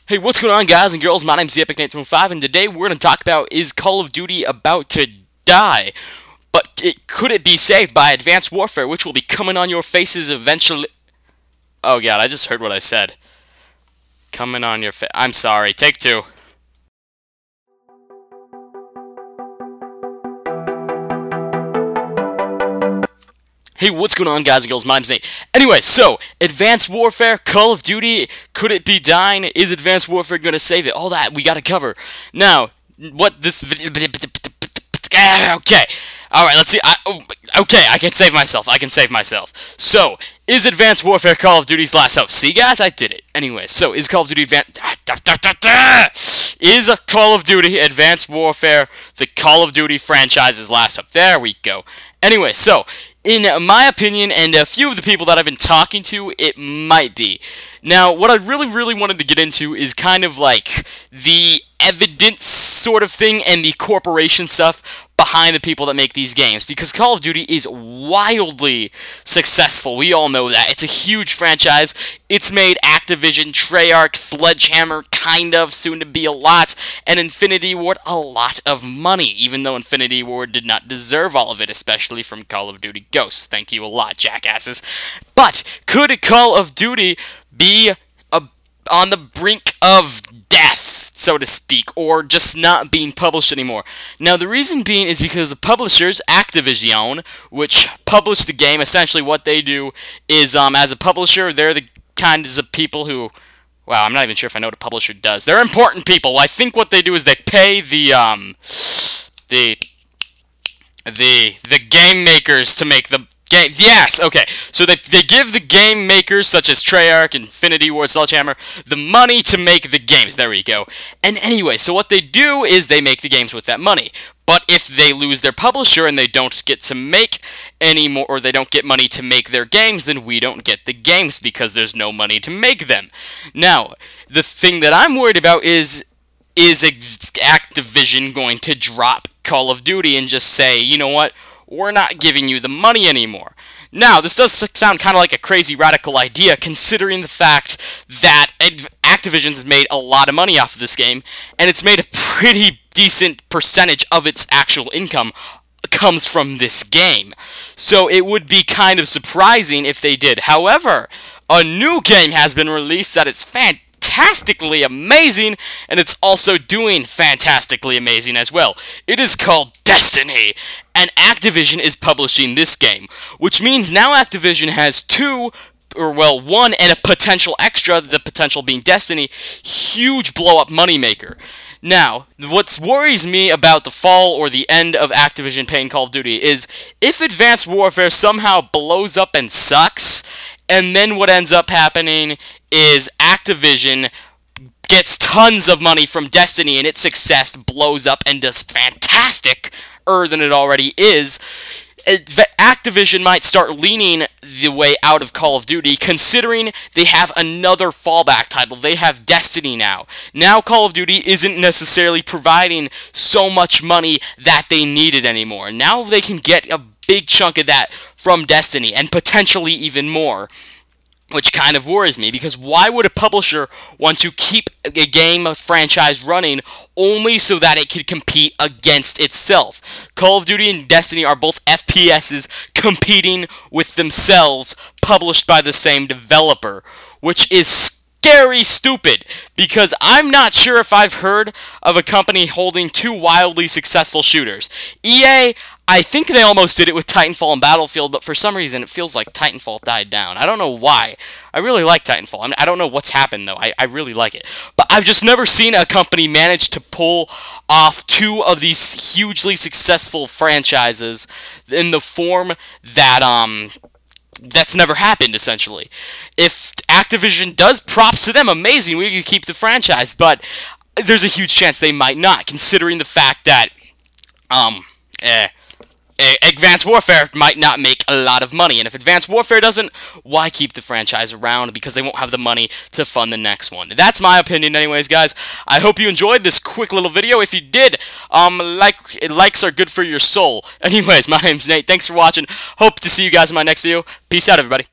Hey, what's going on, guys and girls? My name's the Epic Nate 5, and today we're going to talk about, is Call of Duty about to die? But could it be saved by Advanced Warfare, which will be coming on your faces eventually? Oh god, I just heard what I said. Coming on your face. I'm sorry. Take two. Hey, what's going on, guys and girls? My name's Nate. Anyway, so, Advanced Warfare, Call of Duty, could it be dying? Is Advanced Warfare gonna save it? All that we gotta cover. Now, what this video... Okay. Alright, let's see. Okay, I can save myself. So, is Advanced Warfare Call of Duty's last hope? See, guys, I did it. Anyway, so, is Call of Duty Is Call of Duty Advanced Warfare the Call of Duty franchise's last hope? There we go. Anyway, so, in my opinion, and a few of the people that I've been talking to, it might be. Now, what I really wanted to get into is kind of like the evidence sort of thing and the corporation stuff behind the people that make these games, because Call of Duty is wildly successful. We all know that. It's a huge franchise. It's made Activision, Treyarch, Sledgehammer, kind of, soon to be a lot, and Infinity Ward a lot of money, even though Infinity Ward did not deserve all of it, especially from Call of Duty Ghosts. Thank you a lot, jackasses. But could Call of Duty be on the brink of death, so to speak, or just not being published anymore? Now, the reason being is because the publishers, Activision, which published the game, essentially what they do is, as a publisher, they're the kinds of people who, well, I'm not even sure if I know what a publisher does. They're important people. I think what they do is they pay the game makers to make the games. Yes, okay. So they give the game makers, such as Treyarch, Infinity Ward, Sledgehammer, the money to make the games. There we go. And anyway, so what they do is they make the games with that money. But if they lose their publisher and they don't get to make any more, or they don't get money to make their games, then we don't get the games because there's no money to make them. Now, the thing that I'm worried about is Activision going to drop Call of Duty and just say, you know what, we're not giving you the money anymore. Now, this does sound kind of like a crazy radical idea, considering the fact that Activision has made a lot of money off of this game, and it's made a pretty decent percentage of its actual income comes from this game. So it would be kind of surprising if they did. However, a new game has been released that is fantastically amazing, and it's also doing fantastically amazing as well. It is called Destiny, and Activision is publishing this game, which means now Activision has one and a potential extra, the potential being Destiny, huge blow-up moneymaker. Now, what worries me about the fall or the end of Activision paying Call of Duty is if Advanced Warfare somehow blows up and sucks, and then what ends up happening is Activision gets tons of money from Destiny and its success blows up and does fantastic than it already is. Activision might start leaning the way out of Call of Duty, considering they have another fallback title. They have Destiny now. Now Call of Duty isn't necessarily providing so much money that they need it anymore. Now they can get a big chunk of that from Destiny, and potentially even more, which kind of worries me, because why would a publisher want to keep a game, a franchise running only so that it could compete against itself? Call of Duty and Destiny are both FPSs competing with themselves, published by the same developer, which is scary stupid, because I'm not sure if I've heard of a company holding two wildly successful shooters. EA, I think they almost did it with Titanfall and Battlefield, but for some reason it feels like Titanfall died down. I don't know why. I really like Titanfall. I don't know what's happened, though. I really like it. But I've just never seen a company manage to pull off two of these hugely successful franchises in the form that, that's never happened, essentially. If Activision does, props to them, amazing, we can keep the franchise, but there's a huge chance they might not, considering the fact that, Advanced Warfare might not make a lot of money, and if Advanced Warfare doesn't, why keep the franchise around? Because they won't have the money to fund the next one. That's my opinion anyways, guys. I hope you enjoyed this quick little video. If you did, likes are good for your soul. Anyways, my name's Nate. Thanks for watching. Hope to see you guys in my next video. Peace out, everybody.